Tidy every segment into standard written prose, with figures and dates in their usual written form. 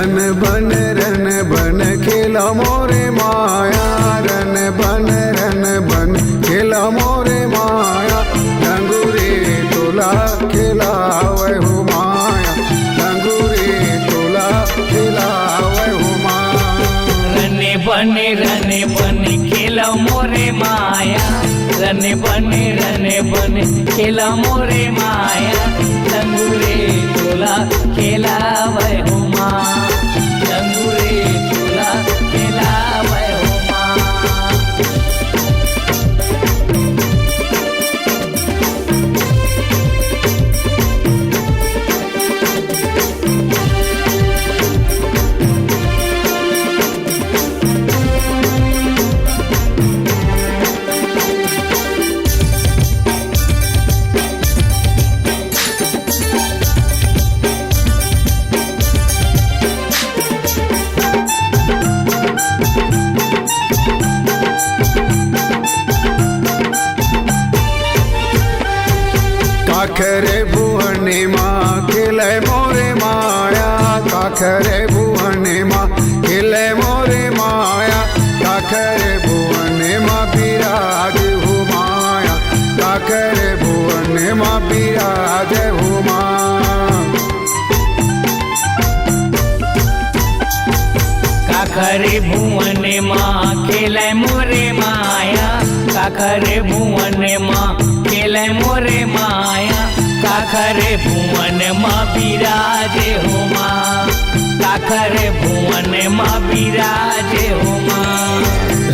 रन बन खेला मोरे माया, रन बन खेला मोरे माया, डंगुरे तोला खिलावे हो माया, डंगुरे तोला खिलावे हो माया। रन बन खेला मोरे माया, रन बन खेला मोरे माया, डंगुरे तोला खिलावे हो माया, डंगुरे तोला खिलावे हो माया। काखरे भुवने माँ खिले मोरे माया, काखरे भुवने माँ खिले मोरे माया, काखरे भुवने माँ विराज हो माया, काखरे भुवने माँ विराज हो माँ। काखरे भुवन माँ खेले मोरे माया, काखरे भुवन माँ खेले मोरे माया, काखरे भुवन माँ विराजे हो माँ, काखरे भुवन माँ विराजे हो माँ।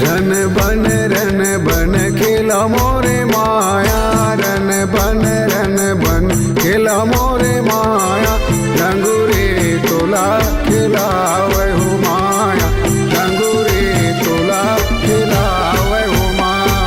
रन बन खेला मोरे माया, रन बन खेला मोरे माया, डंगुरे तोला खिलावे हो माया, डंगुरे तोला खिलावे हो माया।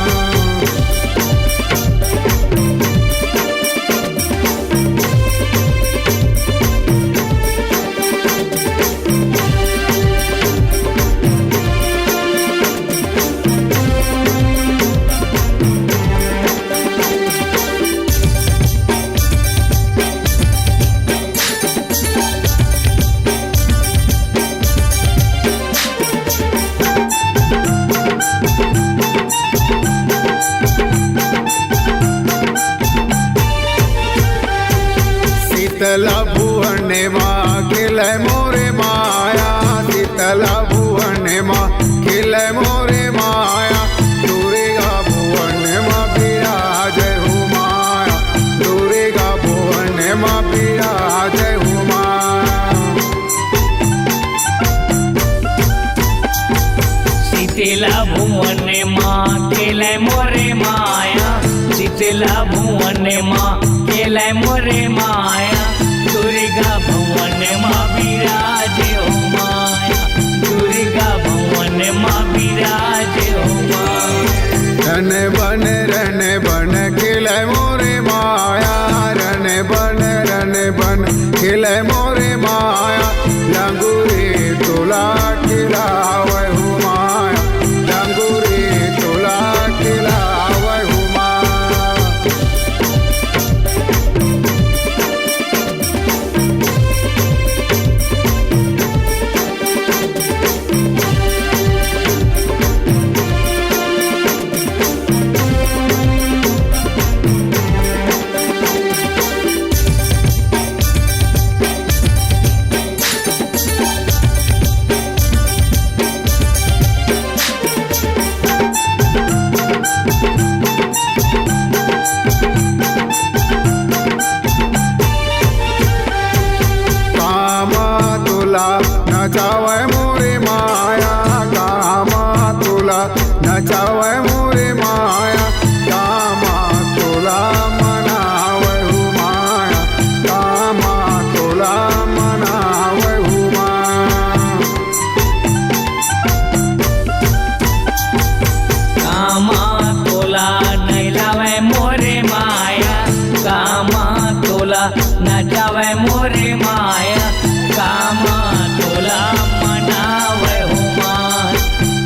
शीतला भुवने माँ खिले मोरे माया, शीतला भुवने माँ खिले मोरे माया, दुर्गा भुवने माँ विराज हो माया, दुर्गा भुवने माँ विराज हो माया। शीतला भुवन माँ खेले मोरे माया, शीतला भुवन माँ खेले मोरे माया, दुर्गा भुवन माँ विराजे हो माया, दुर्गा भुवन माँ विराजे हो माया। रन बन खिले मोरे माया, रन बन खिले मोरे माया, डंगुरे तोला खिलावे हो माया, डंगुरे तोला खिलावे हो माया। नचावे मोरे माया, कामा तुला नचावे मोरे माया, कामा तुला मनावे हो माया, कामा तुला मनावे हो माया। कामा तोला नैलावे मोरे माया, कामा तोला नचावे मोरे माया, कामा तोला मनावे हो माँ,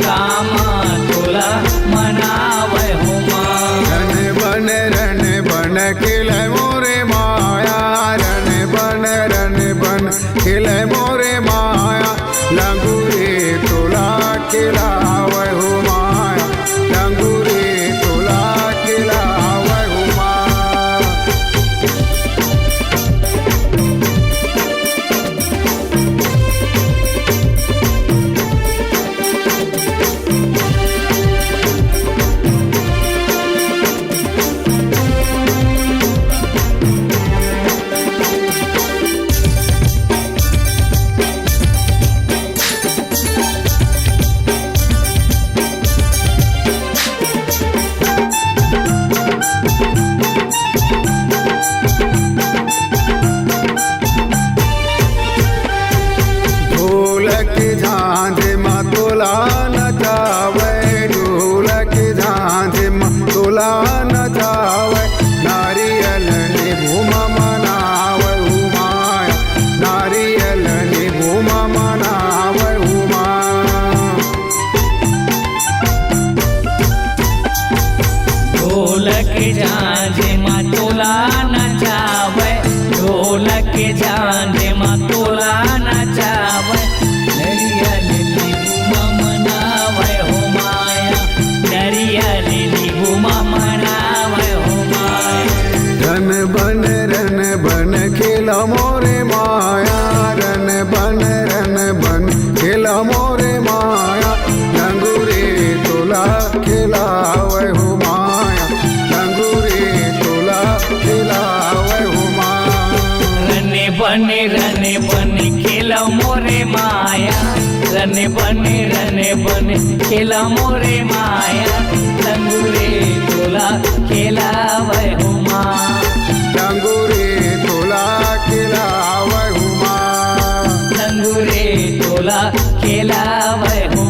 कामा तोला मनावे हो माँ। रन बन खिले मोरे माया, रन बन खिले मोरे माया, लंगूरे तुला खिलावै हो माया लंगूरे तुला खिलावै हो माया ढोलक झांझ माँ तोला नचावै ढोलक झांझ माँ तोला नचावै नारियल ने भूमा मनावै हो माया नारियल ने भूमा मनावै हो माया ढोलक झांझ माँ तोला नचावै ढोलक झांझ माँ तोला नचावै नरियल निभुमा मनावै हो माया नरियल निभुमा मनावै हो माया रन बन खेला मोरे माया रन बन खेला मोरे माया लंगूरे तोला खिलावै हो माया लंगूरे तोला खिलावै हो माया रन बन खेला मोरे माया रन बन खेला मोरे माया लंगूरे तोला खिलावै हो माया लंगूरे तोला खिलावै हो माया लंगूरे तोला खिलावै हो